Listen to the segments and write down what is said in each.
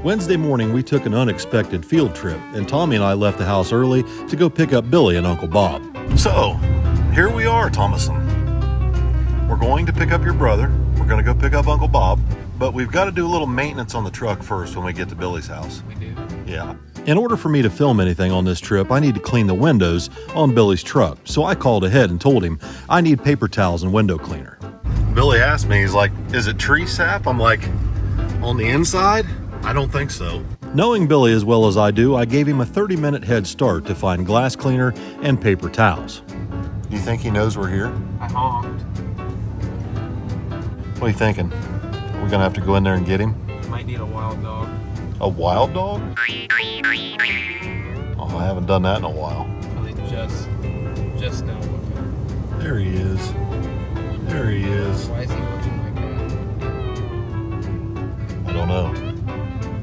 Wednesday morning, we took an unexpected field trip, and Tommy and I left the house early to go pick up Billy and Uncle Bob. So, here we are, Thomason. We're going to pick up your brother. We're going to go pick up Uncle Bob, but we've got to do a little maintenance on the truck first when we get to Billy's house. We do. Yeah. In order for me to film anything on this trip, I need to clean the windows on Billy's truck. So I called ahead and told him I need paper towels and window cleaner. Billy asked me, he's like, is it tree sap? I'm like, on the inside? I don't think so. Knowing Billy as well as I do, I gave him a 30-minute head start to find glass cleaner and paper towels. Do you think he knows we're here? I honked. What are you thinking? Are we gonna have to go in there and get him? Might need a wild dog. A wild dog? Oh, I haven't done that in a while. Probably just now looking. There he is. There he is. Why is he looking like that? I don't know.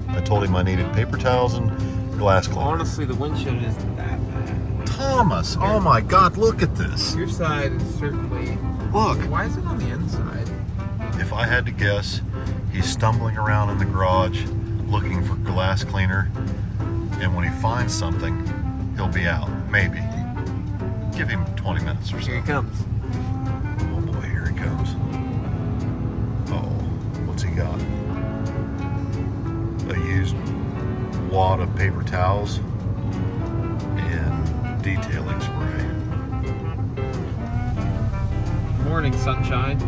I told him I needed paper towels and glass cleaner. Honestly, the windshield isn't that bad. Thomas, oh my God, look at this. Your side is certainly... Look. Why is it on the inside? If I had to guess, he's stumbling around in the garage looking for glass cleaner, and when he finds something, he'll be out. Maybe. Give him 20 minutes or so. Here he comes. Oh boy, here he comes. Oh, what's he got? A used wad of paper towels and detailing spray. Morning, sunshine.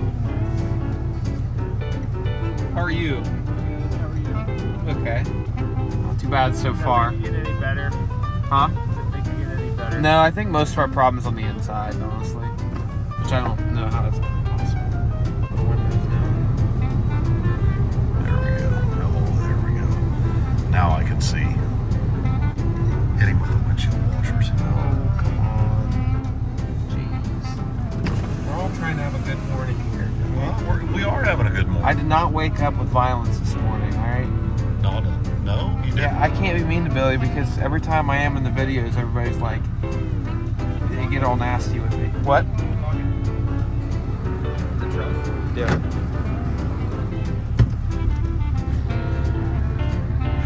How are you? How are you? Okay. Not too bad so far. Does it make it any better? Huh? Does it make it any better? No, I think most of our problem's on the inside, honestly. Which I don't know how that's possible. The windows down. There we go. Oh, there we go. Now I can see. Hit him with the windshield washers. Oh, come on. Jeez. We're all trying to have a good morning here. Well, we are having a good morning. I did not wake up with violence this morning, alright? No, you didn't. Yeah, I can't be mean to Billy because every time I am in the videos, everybody's like, they get all nasty with me. What? The truck. Yeah.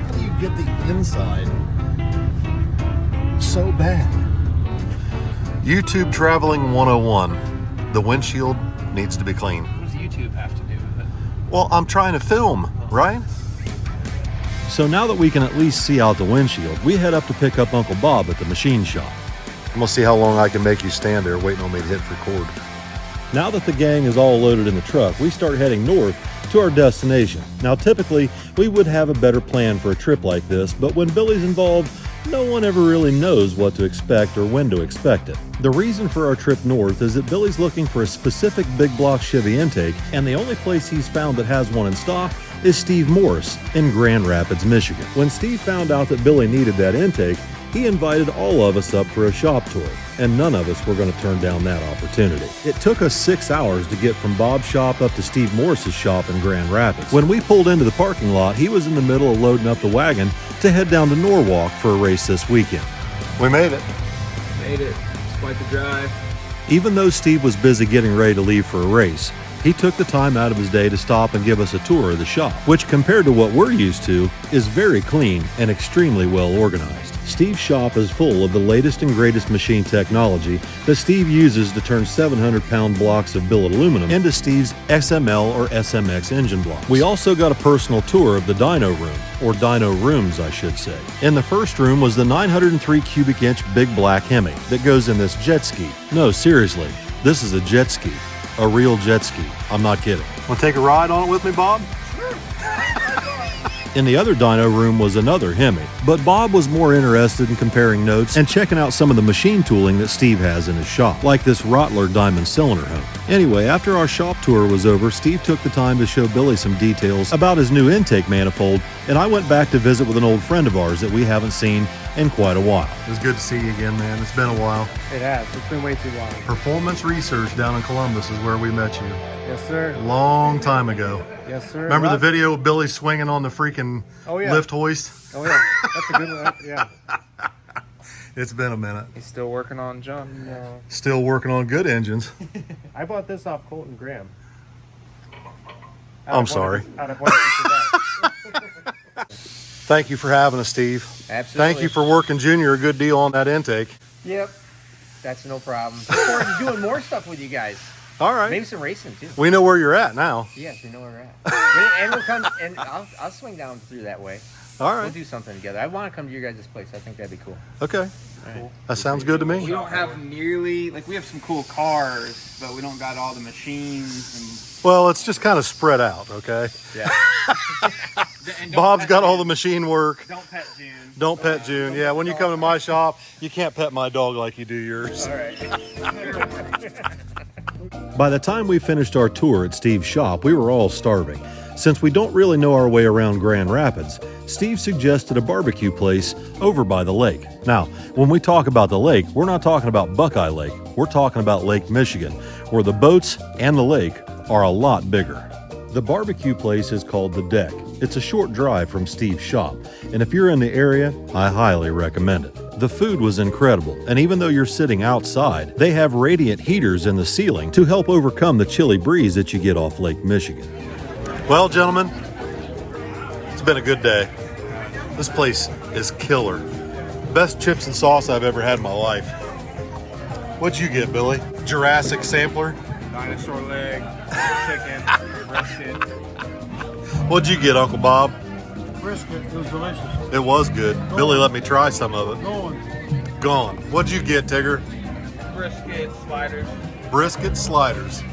How do you get the inside so bad? YouTube Traveling 101. The windshield needs to be cleaned. What does YouTube have to do with it? Well, I'm trying to film, right? So now that we can at least see out the windshield, we head up to pick up Uncle Bob at the machine shop. I'm gonna see how long I can make you stand there waiting on me to hit record. Now that the gang is all loaded in the truck, we start heading north to our destination. Now typically, we would have a better plan for a trip like this, but when Billy's involved, no one ever really knows what to expect or when to expect it. The reason for our trip north is that Billy's looking for a specific big block Chevy intake, and the only place he's found that has one in stock is Steve Morris in Grand Rapids, Michigan. When Steve found out that Billy needed that intake, he invited all of us up for a shop tour, and none of us were going to turn down that opportunity. It took us 6 hours to get from Bob's shop up to Steve Morris's shop in Grand Rapids. When we pulled into the parking lot, he was in the middle of loading up the wagon to head down to Norwalk for a race this weekend. We made it. Made it. It's quite the drive. Even though Steve was busy getting ready to leave for a race, he took the time out of his day to stop and give us a tour of the shop, which compared to what we're used to, is very clean and extremely well organized. Steve's shop is full of the latest and greatest machine technology that Steve uses to turn 700-pound blocks of billet aluminum into Steve's XML or SMX engine blocks. We also got a personal tour of the dyno room, or dyno rooms I should say. In the first room was the 903 cubic inch big black Hemi that goes in this jet ski. No, seriously, this is a jet ski. A real jet ski. I'm not kidding. Want to take a ride on it with me, Bob? Sure. In the other dyno room was another Hemi, but Bob was more interested in comparing notes and checking out some of the machine tooling that Steve has in his shop, like this Rottler diamond cylinder home. Anyway, after our shop tour was over, Steve took the time to show Billy some details about his new intake manifold, and I went back to visit with an old friend of ours that we haven't seen in quite a while. It was good to see you again, man. It's been a while. It has. It's been way too long. Performance Research down in Columbus is where we met you. Yes, sir. A long time ago. Yes, sir. Remember the video of Billy swinging on the freaking lift hoist? Oh, yeah. That's a good one. Yeah. It's been a minute. He's still working on junk. No. Still working on good engines. I bought this off Colton Graham. I'm sorry. Out of one of his Thank you for having us, Steve. Absolutely. Thank you for working Junior a good deal on that intake. Yep. That's no problem. Look forward to doing more stuff with you guys. All right. Maybe some racing too. We know where you're at now. Yes, we know where we're at. And we'll come, and I'll swing down through that way. All right. We'll do something together. I want to come to your guys' place. I think that'd be cool. Okay. Cool. That sounds good to We me. don't have nearly, like, we have some cool cars, but we don't got all the machines. Well, it's just kind of spread out, okay? Yeah. And Bob's got all the machine work. Don't pet June. Don't pet June. Yeah, when you come to my shop, you can't pet my dog like you do yours. All right. By the time we finished our tour at Steve's shop, we were all starving. Since we don't really know our way around Grand Rapids, Steve suggested a barbecue place over by the lake. Now, when we talk about the lake, we're not talking about Buckeye Lake. We're talking about Lake Michigan, where the boats and the lake are a lot bigger. The barbecue place is called The Deck. It's a short drive from Steve's shop, and if you're in the area, I highly recommend it. The food was incredible, and even though you're sitting outside, they have radiant heaters in the ceiling to help overcome the chilly breeze that you get off Lake Michigan. Well, gentlemen, it's been a good day. This place is killer. Best chips and sauce I've ever had in my life. What'd you get, Billy? Jurassic sampler? Dinosaur leg, chicken, brisket. What'd you get, Uncle Bob? Brisket, it was delicious. It was good. Billy let me try some of it. Going. Gone. What'd you get, Tigger? Brisket, sliders. Brisket sliders.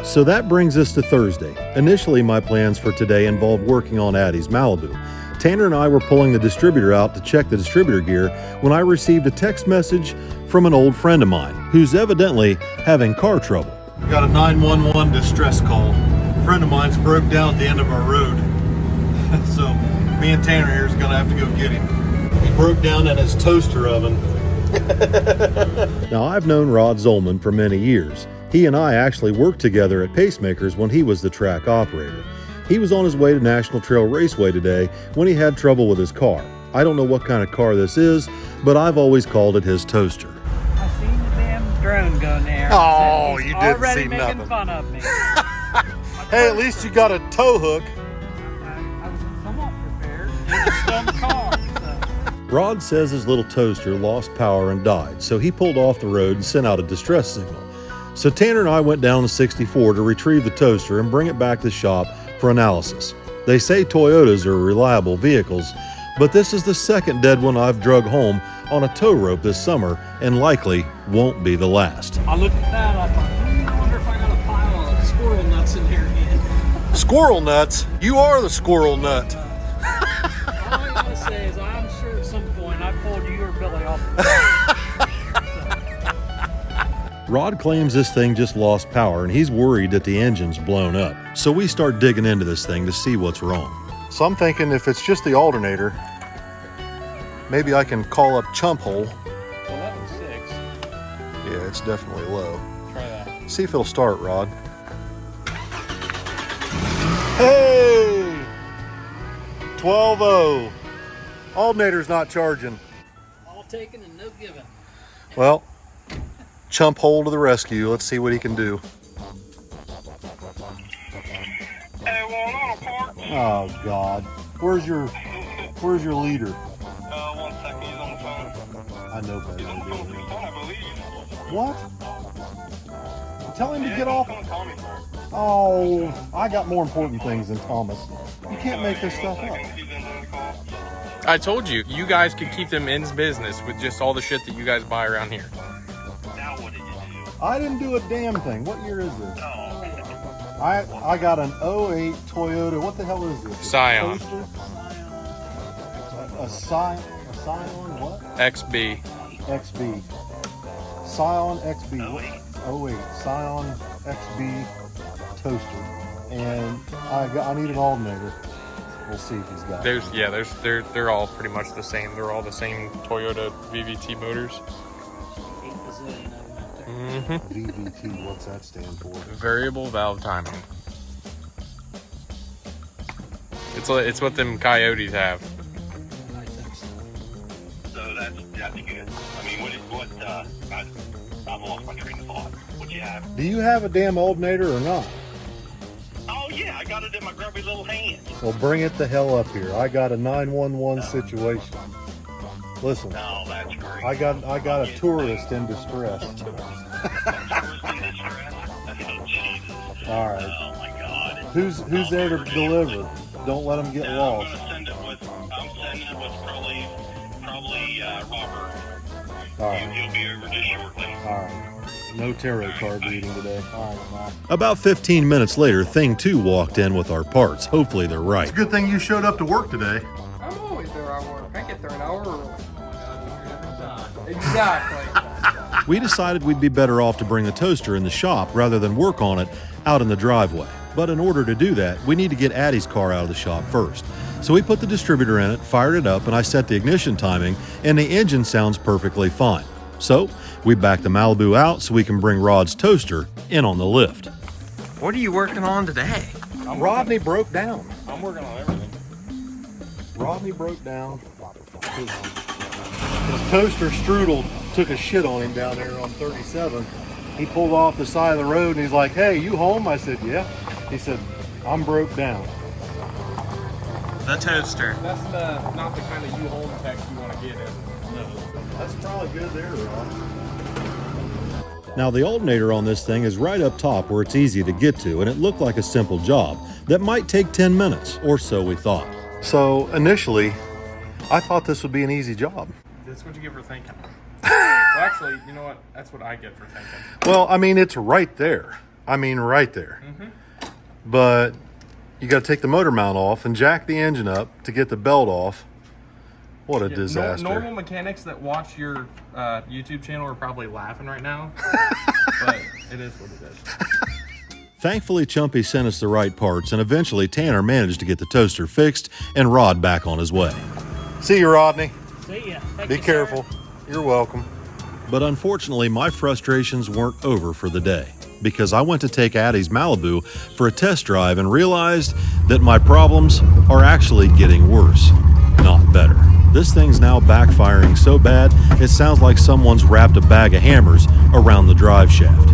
So that brings us to Thursday. Initially, my plans for today involved working on Addie's Malibu. Tanner and I were pulling the distributor out to check the distributor gear when I received a text message from an old friend of mine who's evidently having car trouble. Got a 911 distress call. A friend of mine's broke down at the end of our road. So me and Tanner here is gonna have to go get him. He broke down in his toaster oven. Now, I've known Rod Zolman for many years. He and I actually worked together at Pacemakers when he was the track operator. He was on his way to National Trail Raceway today when he had trouble with his car. I don't know what kind of car this is, but I've always called it his toaster. I seen the damn drone gun there. Oh, He's you didn't already see making nothing. fun of me. Hey, at least you got a tow hook. I was somewhat prepared. It was still in the car. So. Rod says his little toaster lost power and died, so he pulled off the road and sent out a distress signal. So Tanner and I went down to 64 to retrieve the toaster and bring it back to the shop for analysis. They say Toyotas are reliable vehicles, but this is the second dead one I've drug home on a tow rope this summer and likely won't be the last. I looked at that, I thought, I wonder if I got a pile of squirrel nuts in here again. Squirrel nuts? You are the squirrel nut. All I gotta say is I'm sure at some point I pulled you or Billy off the Rod claims this thing just lost power and he's worried that the engine's blown up. So we start digging into this thing to see what's wrong. So I'm thinking if it's just the alternator, maybe I can call up Chump Hole. 11.6. Yeah, it's definitely low. Try that. See if it'll start, Rod. Hey! 12-0. Alternator's not charging. all taken and no given. Well, Chump Hole to the rescue. Let's see what he can do. Oh God. Where's your leader? 1 second, he's on the phone. I know better He's on than the phone to with do his phone, I believe. What? Tell him to Yeah, get he's off. gonna call me. Oh, I got more important things than Thomas. You can't make this stuff up. He's in the call. I told you, you guys could keep them in business with just all the shit that you guys buy around here. Now what did you do? I didn't do a damn thing. What year is this? Oh, I got an 08 Toyota. What the hell is this? A Scion. Toaster? A Scion what? XB. XB. Scion XB. 08 Scion XB toaster. And I need an alternator. We'll see if he's got it. They're all pretty much the same. They're all the same Toyota VVT motors. 8 bazillion of them out there. Mm-hmm. VVT, what's that stand for? Variable valve timing. It's what them Coyotes have. High-tech stuff. so that's good. I mean, I've lost my train of thought. What you have? Do you have a damn alternator or not? Oh yeah, I got it in my grubby little hand. Well, bring it the hell up here. I got a 911 situation. Listen, Oh, that's great. I got a tourist in distress. Tourist in distress? Oh, Jesus. All right. Oh, my God. Who's there to deliver? Don't let them get lost. I'm sending it with probably Robert. All right. He'll be over just shortly. All right. No tarot card reading today. All right, bye. About 15 minutes later, Thing 2 walked in with our parts. Hopefully they're right. It's a good thing you showed up to work today. I'm always there at work. I get there an hour early. Exactly. We decided we'd be better off to bring the toaster in the shop rather than work on it out in the driveway. But in order to do that, we need to get Addie's car out of the shop first. So we put the distributor in it, fired it up, and I set the ignition timing, and the engine sounds perfectly fine. So we backed the Malibu out so we can bring Rod's toaster in on the lift. What are you working on today? Rodney broke down. I'm working on everything. Rodney broke down. His toaster strudel took a shit on him down there on 37. He pulled off the side of the road and he's like, "Hey, you home?" I said, "Yeah." He said, "I'm broke down." The toaster. That's not the kind of U-Home text you want to get in. That's probably good there, Rod. Now the alternator on this thing is right up top where it's easy to get to, and it looked like a simple job that might take 10 minutes, or so we thought. So initially, I thought this would be an easy job. That's what you get for thinking. Well, actually, you know what? That's what I get for thinking. Well, I mean, it's right there. Right there. But you got to take the motor mount off and jack the engine up to get the belt off. What a disaster. Normal mechanics that watch your YouTube channel are probably laughing right now. But it is what it is. Thankfully, Chumpy sent us the right parts, and eventually Tanner managed to get the toaster fixed and Rod back on his way. See you, Rodney. See ya. Thank Be you, careful. sir. You're welcome. But unfortunately, my frustrations weren't over for the day, because I went to take Addie's Malibu for a test drive and realized that my problems are actually getting worse, not better. This thing's now backfiring so bad, it sounds like someone's wrapped a bag of hammers around the drive shaft.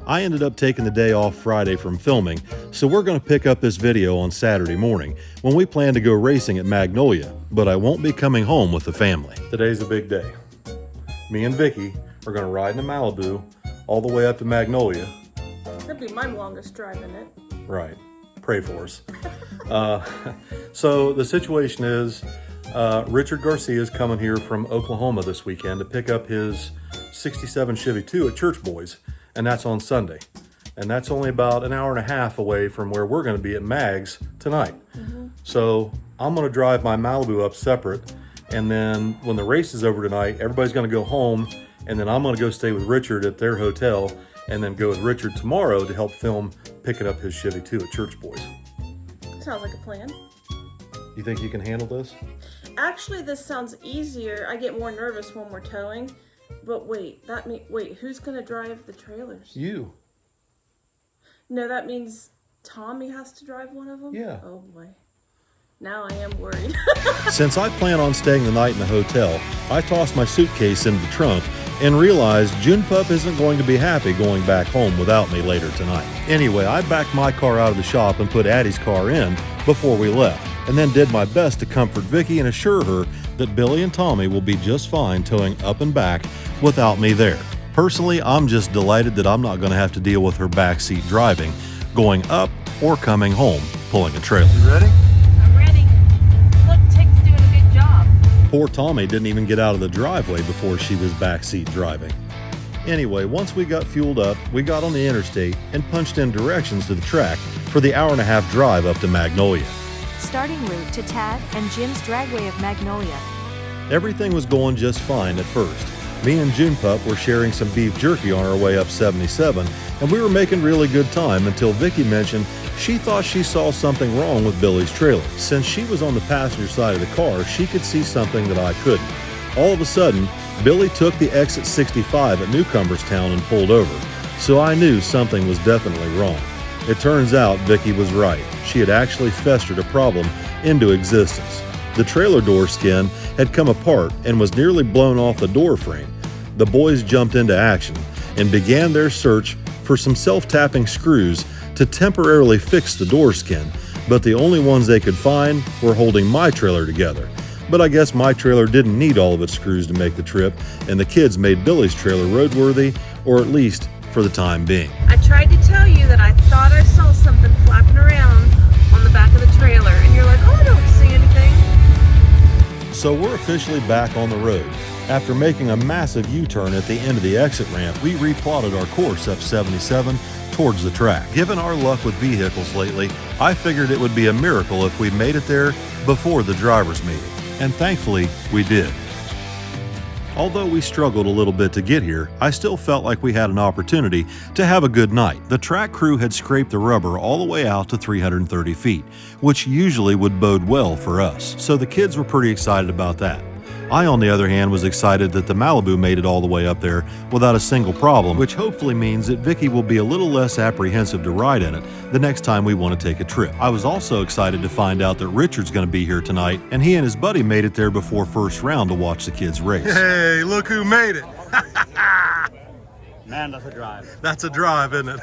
I ended up taking the day off Friday from filming, so we're going to pick up this video on Saturday morning when we plan to go racing at Magnolia, but I won't be coming home with the family. Today's a big day. Me and Vicki are going to ride in a Malibu all the way up to Magnolia. That'd be my longest drive in it. Right. Pray for us. So the situation is Richard Garcia is coming here from Oklahoma this weekend to pick up his 67 Chevy II at Church Boys. And that's on Sunday. And that's only about an hour and a half away from where we're going to be at Mag's tonight. So I'm going to drive my Malibu up separate. And then when the race is over tonight, everybody's going to go home. And then I'm going to go stay with Richard at their hotel. And then go with Richard tomorrow to help film picking up his Chevy II at Church Boys. Sounds like a plan. You think you can handle this? Actually, this sounds easier. I get more nervous when we're towing. But wait, who's gonna drive the trailers? You. No, that means Tommy has to drive one of them? Yeah. Oh boy. Now I am worried. Since I plan on staying the night in the hotel, I tossed my suitcase into the trunk and realized June Pup isn't going to be happy going back home without me later tonight. Anyway, I backed my car out of the shop and put Addie's car in before we left, and then did my best to comfort Vicki and assure her that Billy and Tommy will be just fine towing up and back without me there. Personally, I'm just delighted that I'm not going to have to deal with her backseat driving, going up or coming home pulling a trailer. You ready? I'm ready. Look, Tick's doing a good job. Poor Tommy didn't even get out of the driveway before she was backseat driving. Anyway, once we got fueled up, we got on the interstate and punched in directions to the track for the hour-and-a-half drive up to Magnolia. Starting route to Tad and Jim's dragway of Magnolia. Everything was going just fine at first. Me and June Pup were sharing some beef jerky on our way up 77, and we were making really good time until Vicki mentioned she thought she saw something wrong with Billy's trailer. Since she was on the passenger side of the car, she could see something that I couldn't. All of a sudden, Billy took the exit 65 at Newcomerstown and pulled over, so I knew something was definitely wrong. It turns out Vicki was right. She had actually festered a problem into existence. The trailer door skin had come apart and was nearly blown off the door frame. The boys jumped into action and began their search for some self-tapping screws to temporarily fix the door skin, but the only ones they could find were holding my trailer together. But I guess my trailer didn't need all of its screws to make the trip, and the kids made Billy's trailer roadworthy, or at least for the time being. I tried to tell you that I thought I saw something flapping around on the back of the trailer, and you're like, oh, I don't see anything. So we're officially back on the road. After making a massive U-turn at the end of the exit ramp, we replotted our course up 77 towards the track. Given our luck with vehicles lately, I figured it would be a miracle if we made it there before the drivers' meeting. And thankfully, we did. Although we struggled a little bit to get here, I still felt like we had an opportunity to have a good night. The track crew had scraped the rubber all the way out to 330 feet, which usually would bode well for us. So the kids were pretty excited about that. I, on the other hand, was excited that the Malibu made it all the way up there without a single problem, which hopefully means that Vicki will be a little less apprehensive to ride in it the next time we want to take a trip. I was also excited to find out that Richard's going to be here tonight, and he and his buddy made it there before first round to watch the kids race. Hey, look who made it! Man, that's a drive. That's a drive, isn't it?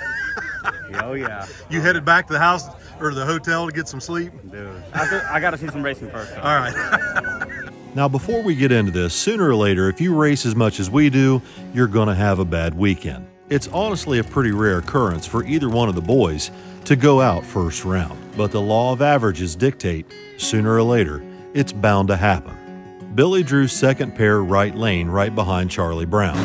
Oh, yeah. You headed back to the house or the hotel to get some sleep? Dude, I got to see some racing first. Though. All right. Now, before we get into this, sooner or later, if you race as much as we do, you're going to have a bad weekend. It's honestly a pretty rare occurrence for either one of the boys to go out first round, but the law of averages dictate, sooner or later, it's bound to happen. Billy drew second pair right lane right behind Charlie Brown.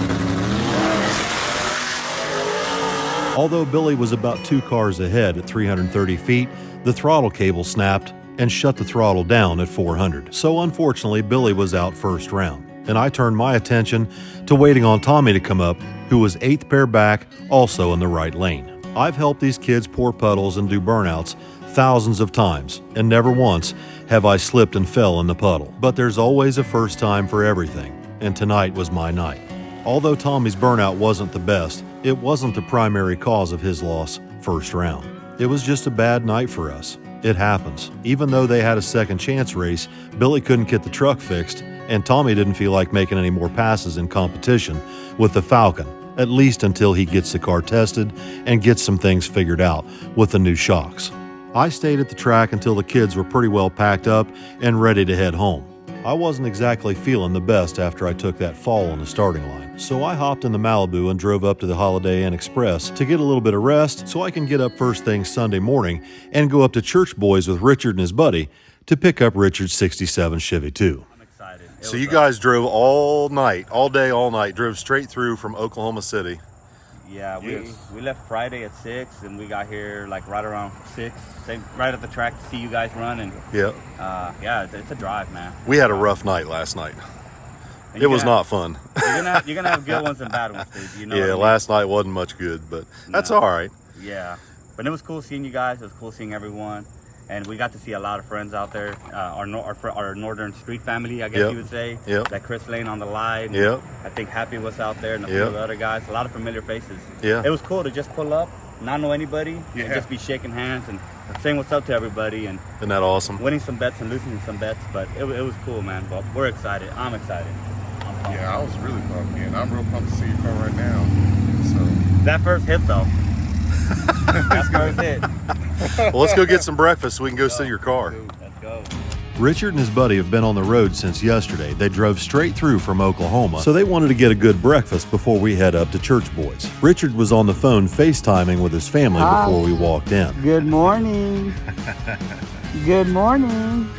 Although Billy was about 2 cars ahead at 330 feet, the throttle cable snapped and shut the throttle down at 400. So unfortunately, Billy was out first round, and I turned my attention to waiting on Tommy to come up, who was 8th pair back, also in the right lane. I've helped these kids pour puddles and do burnouts thousands of times, and never once have I slipped and fell in the puddle. But there's always a first time for everything, and tonight was my night. Although Tommy's burnout wasn't the best, it wasn't the primary cause of his loss first round. It was just a bad night for us. It happens. Even though they had a second chance race, Billy couldn't get the truck fixed, and Tommy didn't feel like making any more passes in competition with the Falcon, at least until he gets the car tested and gets some things figured out with the new shocks. I stayed at the track until the kids were pretty well packed up and ready to head home. I wasn't exactly feeling the best after I took that fall on the starting line, so I hopped in the Malibu and drove up to the Holiday Inn Express to get a little bit of rest so I can get up first thing Sunday morning and go up to Church Boys with Richard and his buddy to pick up Richard's 67 Chevy II. I'm excited. So you guys drove all night, all day, all night, drove straight through from Oklahoma City. Yeah, we left Friday at 6, and we got here like right around 6, right at the track to see you guys run. And yeah, it's a drive, man. We had a rough night last night. It was not fun. You're gonna have good ones and bad ones, dude. You know. Yeah, last night wasn't much good, but that's all right. Yeah, but it was cool seeing you guys. It was cool seeing everyone. And we got to see a lot of friends out there, our Northern Street family, I guess you would say. Yep. Like Chris Lane on the line. Yep. I think Happy was out there and a few of the other guys. A lot of familiar faces. Yeah. It was cool to just pull up, not know anybody, and just be shaking hands and saying what's up to everybody. And isn't that awesome? Winning some bets and losing some bets, but it was cool, man. But we're excited. I'm excited. Yeah, I was really pumped, man. I'm real pumped to see you come right now. So that first hit, though. That's first hit. Well, let's go get some breakfast so we can go see your car. Let's go. Richard and his buddy have been on the road since yesterday. They drove straight through from Oklahoma, so they wanted to get a good breakfast before we head up to Church Boys. Richard was on the phone FaceTiming with his family before we walked in. Good morning. Good morning.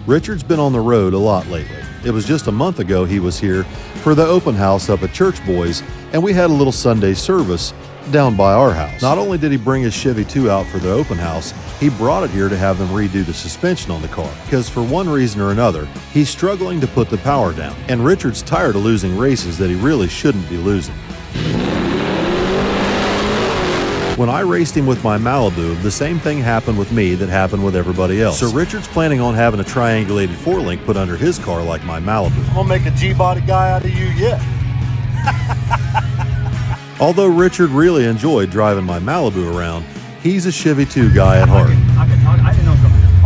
Richard's been on the road a lot lately. It was just a month ago he was here for the open house up at Church Boys, and we had a little Sunday service down by our house. Not only did he bring his Chevy II out for the open house, he brought it here to have them redo the suspension on the car, because for one reason or another, he's struggling to put the power down, and Richard's tired of losing races that he really shouldn't be losing. When I raced him with my Malibu, the same thing happened with me that happened with everybody else. So Richard's planning on having a triangulated 4-link put under his car like my Malibu. I'm gonna make a G-body guy out of you yet. Although Richard really enjoyed driving my Malibu around, he's a Chevy II guy at heart. I can talk. I didn't know it was going to be this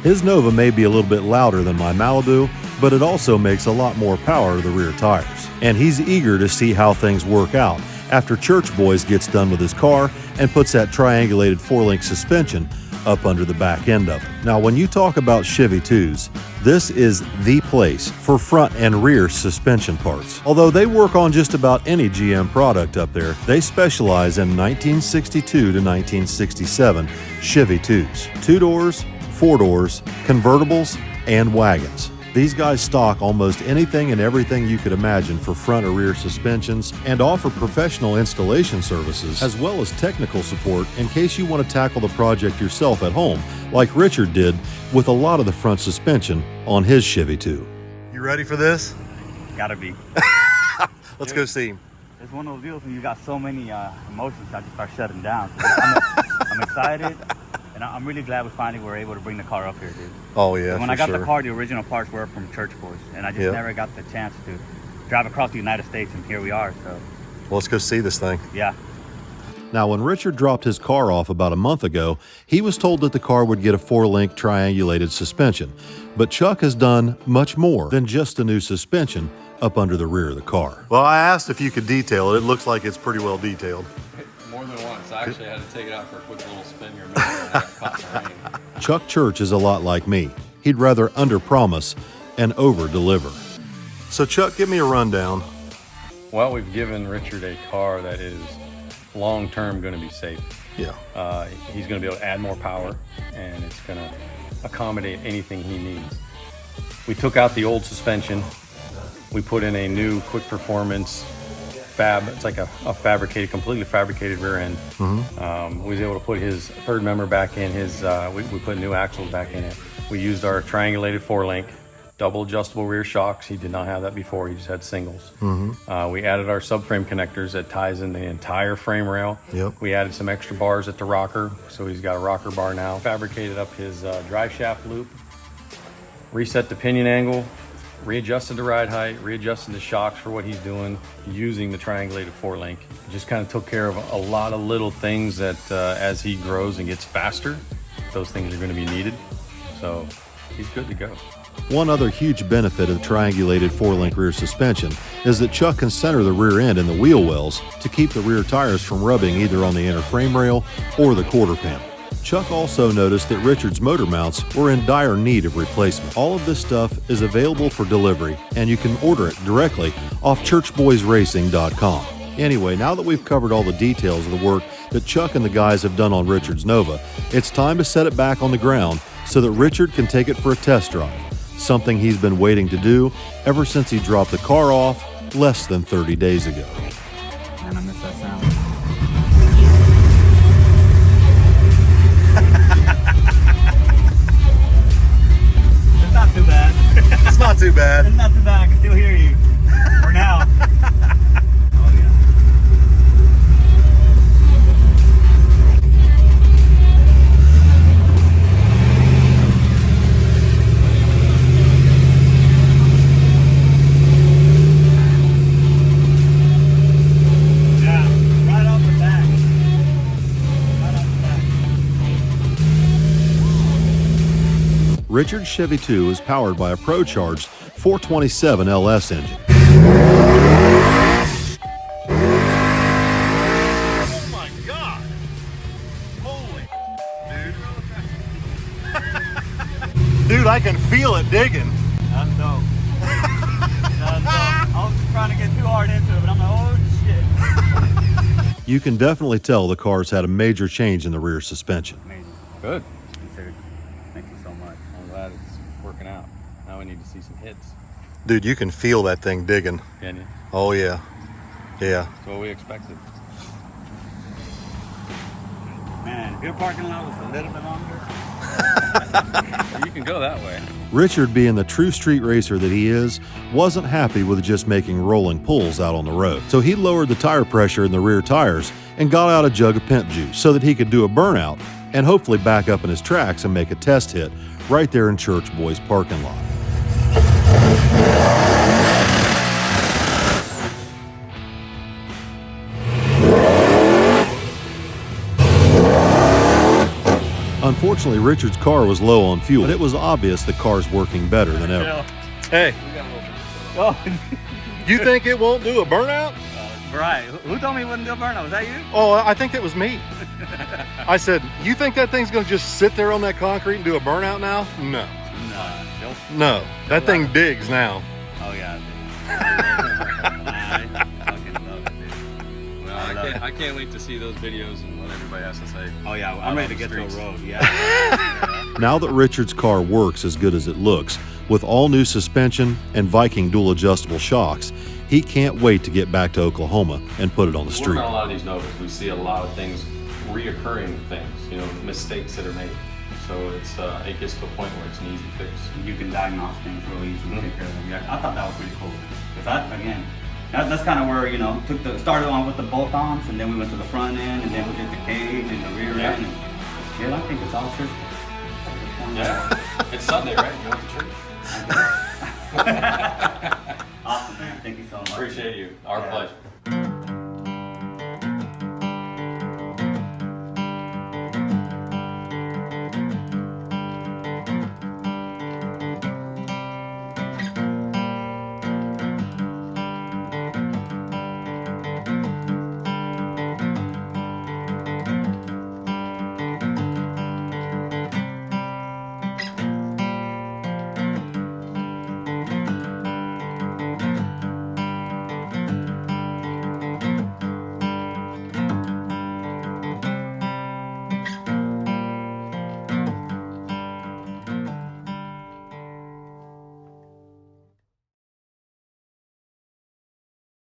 His Nova may be a little bit louder than my Malibu, but it also makes a lot more power to the rear tires. And he's eager to see how things work out after Church Boys gets done with his car and puts that triangulated 4-link suspension up under the back end of it. Now, when you talk about Chevy IIs, this is the place for front and rear suspension parts. Although they work on just about any GM product up there, they specialize in 1962 to 1967 Chevy IIs. 2-doors, 4-doors, convertibles, and wagons. These guys stock almost anything and everything you could imagine for front or rear suspensions and offer professional installation services as well as technical support in case you want to tackle the project yourself at home, like Richard did with a lot of the front suspension on his Chevy II. You ready for this? Gotta be. Let's go see him. It's one of those deals when you got so many emotions, I just start shutting down. I'm excited. And I'm really glad we finally were able to bring the car up here, dude. Oh, yeah, When I got the car, the original parts were from Church Boys, and I just never got the chance to drive across the United States, and here we are, so. Well, let's go see this thing. Yeah. Now, when Richard dropped his car off about a month ago, he was told that the car would get a 4-link triangulated suspension. But Chuck has done much more than just a new suspension up under the rear of the car. Well, I asked if you could detail it. It looks like it's pretty well detailed. More than once. I actually had to take it out for a quick little spin here. And I got caught in the rain. Chuck Church is a lot like me. He'd rather under-promise and over-deliver. So Chuck, give me a rundown. Well, we've given Richard a car that is long-term going to be safe. Yeah. He's going to be able to add more power, and it's going to accommodate anything he needs. We took out the old suspension. We put in a new quick performance fab. It's like a fabricated, completely fabricated rear end. We was able to put his third member back in. We put new axles back in it. We used our triangulated 4-link, double adjustable rear shocks. He did not have that before. He just had singles. We added our subframe connectors that ties in the entire frame rail. Yep. We added some extra bars at the rocker, so he's got a rocker bar now. Fabricated up his drive shaft loop, reset the pinion angle, readjusted the ride height, readjusted the shocks for what he's doing using the triangulated 4-link. Just kind of took care of a lot of little things that as he grows and gets faster, those things are going to be needed. So he's good to go. One other huge benefit of the triangulated 4-link rear suspension is that Chuck can center the rear end in the wheel wells to keep the rear tires from rubbing either on the inner frame rail or the quarter panel. Chuck also noticed that Richard's motor mounts were in dire need of replacement. All of this stuff is available for delivery, and you can order it directly off churchboysracing.com. Anyway, now that we've covered all the details of the work that Chuck and the guys have done on Richard's Nova, it's time to set it back on the ground so that Richard can take it for a test drive, something he's been waiting to do ever since he dropped the car off less than 30 days ago. Man, I miss that sound. It's not too bad. It's not too bad. It's not too bad. I can still hear you. For now. Oh, yeah. Richard's Chevy II is powered by a ProCharged 427 LS engine. Oh my God! Holy, dude. Dude, I can feel it digging. That's dope. That's dope. I was trying to get too hard into it, but I'm like, oh shit. You can definitely tell the car's had a major change in the rear suspension. Amazing. Good. Thank you so much. I'm glad it's working out. Now we need to see some hits. Dude, you can feel that thing digging. Can you? Oh, yeah. Yeah. That's what we expected. Man, if your parking lot was a little bit longer. You can go that way. Richard, being the true street racer that he is, wasn't happy with just making rolling pulls out on the road. So he lowered the tire pressure in the rear tires and got out a jug of pimp juice so that he could do a burnout and hopefully back up in his tracks and make a test hit right there in Church Boys parking lot. Unfortunately, Richard's car was low on fuel, but it was obvious the car's working better than ever. Hey. Oh. You think it won't do a burnout? Right. Who told me it wouldn't do a burnout? Was that you? Oh, I think it was me. I said, you think that thing's going to just sit there on that concrete and do a burnout now? No. No. That thing digs now. Oh, yeah. I fucking love it, dude. Well, I can't wait to see those videos and what everybody has to say. Oh, yeah. I'm ready to get to a road. Yeah. Now that Richard's car works as good as it looks, with all new suspension and Viking dual adjustable shocks, he can't wait to get back to Oklahoma and put it on the street. Working on a lot of these notices, we see a lot of things, reoccurring things, you know, mistakes that are made. So it gets to a point where it's an easy fix. You can diagnose things real easy and take care of them. Yeah, I thought that was pretty cool. Because that's kind of where, you know, started on with the bolt-ons, and then we went to the front end, and then we did the cage and the rear end. And, I think it's all system. Yeah. It's Sunday, right? You went to church?